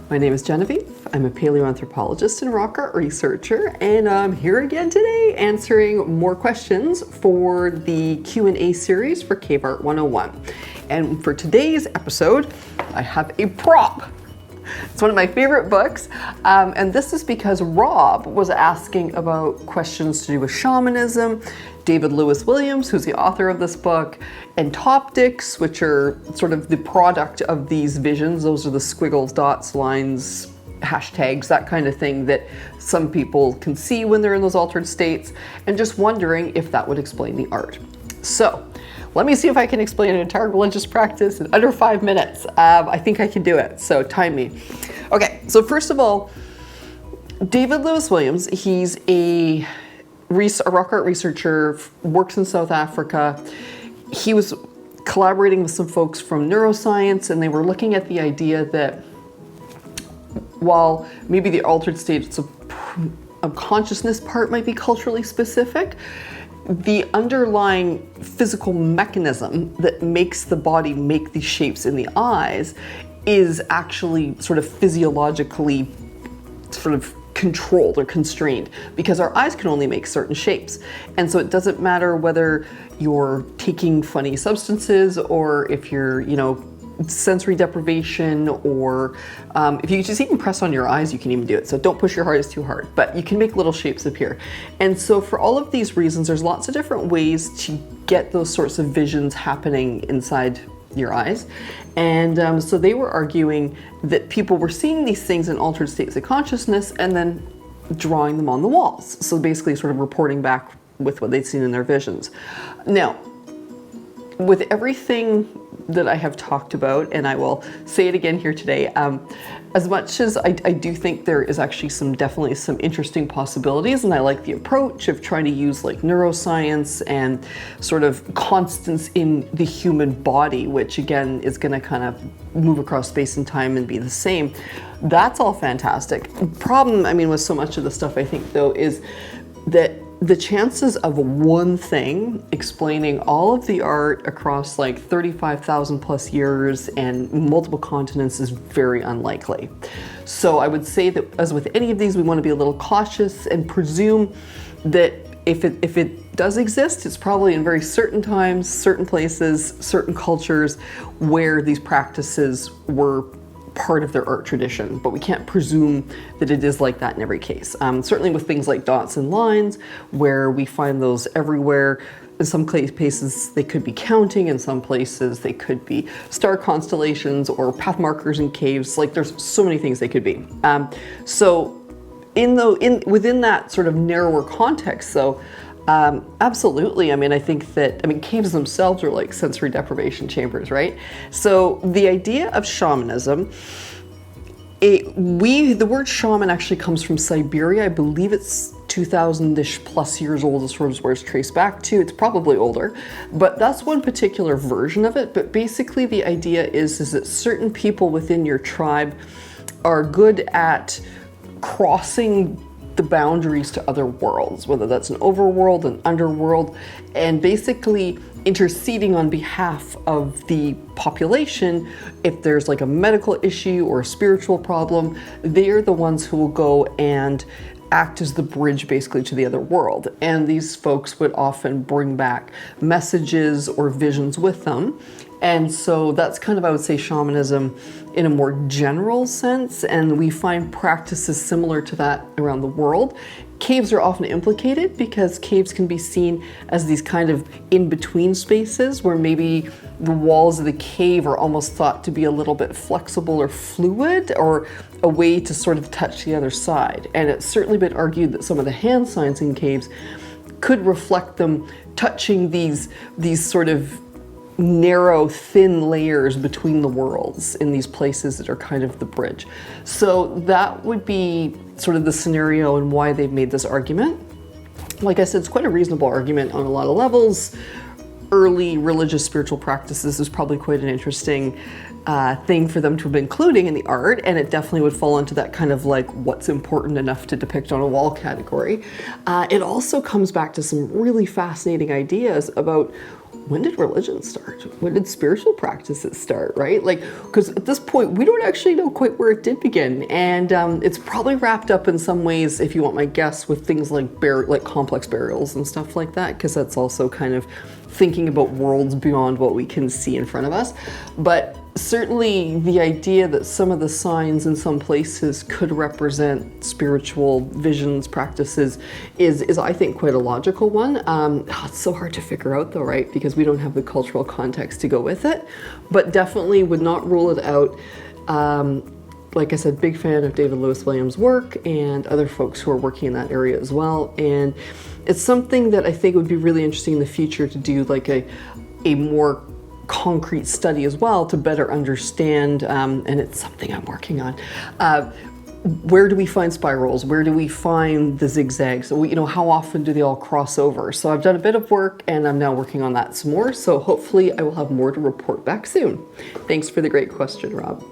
My name is Genevieve. I'm a paleoanthropologist and rock art researcher, and I'm here again today answering more questions for the Q&A series for Cave Art 101. And for today's episode, I have a prop. It's one of my favorite books, and this is because Rob was asking about questions to do with shamanism, David Lewis Williams, who's the author of this book, and toptics, which are sort of the product of these visions. Those are the squiggles, dots, lines, hashtags, that kind of thing that some people can see when they're in those altered states, and just wondering if that would explain the art. So let me see if I can explain an entire religious practice in under 5 minutes. I think I can do it, so time me. Okay, so first of all, David Lewis Williams, he's a rock art researcher, works in South Africa. He was collaborating with some folks from neuroscience, and they were looking at the idea that while maybe the altered states of consciousness part might be culturally specific, the underlying physical mechanism that makes the body make these shapes in the eyes is actually sort of physiologically sort of controlled or constrained, because our eyes can only make certain shapes. And so it doesn't matter whether you're taking funny substances or if you're, sensory deprivation, or if you just even press on your eyes, you can even do it. So don't push your hardest too hard, but you can make little shapes appear. And so for all of these reasons, there's lots of different ways to get those sorts of visions happening inside your eyes. And so they were arguing that people were seeing these things in altered states of consciousness and then drawing them on the walls. So basically sort of reporting back with what they'd seen in their visions. Now, with everything that I have talked about, and I will say it again here today, as much as I do think there is actually definitely some interesting possibilities, and I like the approach of trying to use like neuroscience and sort of constants in the human body, which again is going to kind of move across space and time and be the same. That's all fantastic. Problem, with so much of the stuff I think though is that the chances of one thing explaining all of the art across like 35,000 plus years and multiple continents is very unlikely. So I would say that as with any of these, we want to be a little cautious and presume that if it does exist, it's probably in very certain times, certain places, certain cultures where these practices were part of their art tradition, but we can't presume that it is like that in every case. Certainly with things like dots and lines, where we find those everywhere. In some places they could be counting, in some places they could be star constellations or path markers in caves. Like there's so many things they could be. So within that sort of narrower context though, absolutely. I think that, caves themselves are like sensory deprivation chambers, right? So the idea of shamanism, the word shaman actually comes from Siberia. I believe it's 2,000-ish plus years old as far as where it's traced back to. It's probably older, but that's one particular version of it. But basically the idea is that certain people within your tribe are good at crossing the boundaries to other worlds, whether that's an overworld, an underworld, and basically interceding on behalf of the population. If there's like a medical issue or a spiritual problem, they're the ones who will go and act as the bridge basically to the other world. And these folks would often bring back messages or visions with them. And so that's kind of, I would say, shamanism in a more general sense, and we find practices similar to that around the world. Caves are often implicated because caves can be seen as these kind of in-between spaces where maybe the walls of the cave are almost thought to be a little bit flexible or fluid, or a way to sort of touch the other side. And it's certainly been argued that some of the hand signs in caves could reflect them touching these sort of narrow, thin layers between the worlds in these places that are kind of the bridge. So that would be sort of the scenario and why they've made this argument. Like I said, it's quite a reasonable argument on a lot of levels. Early religious spiritual practices is probably quite an interesting thing for them to be including in the art, and it definitely would fall into that kind of like what's important enough to depict on a wall category. It also comes back to some really fascinating ideas about when did religion start? When did spiritual practices start, right? Like, because at this point, we don't actually know quite where it did begin. And it's probably wrapped up in some ways, if you want my guess, with things like complex burials and stuff like that, because that's also kind of thinking about worlds beyond what we can see in front of us. But certainly the idea that some of the signs in some places could represent spiritual visions, practices, is I think quite a logical one. It's so hard to figure out though, right? Because we don't have the cultural context to go with it, but definitely would not rule it out. Like I said, big fan of David Lewis Williams' work and other folks who are working in that area as well. And it's something that I think would be really interesting in the future to do like a more concrete study as well to better understand, and it's something I'm working on. Where do we find spirals? Where do we find the zigzags? So, how often do they all cross over? So I've done a bit of work and I'm now working on that some more. So hopefully I will have more to report back soon. Thanks for the great question, Rob.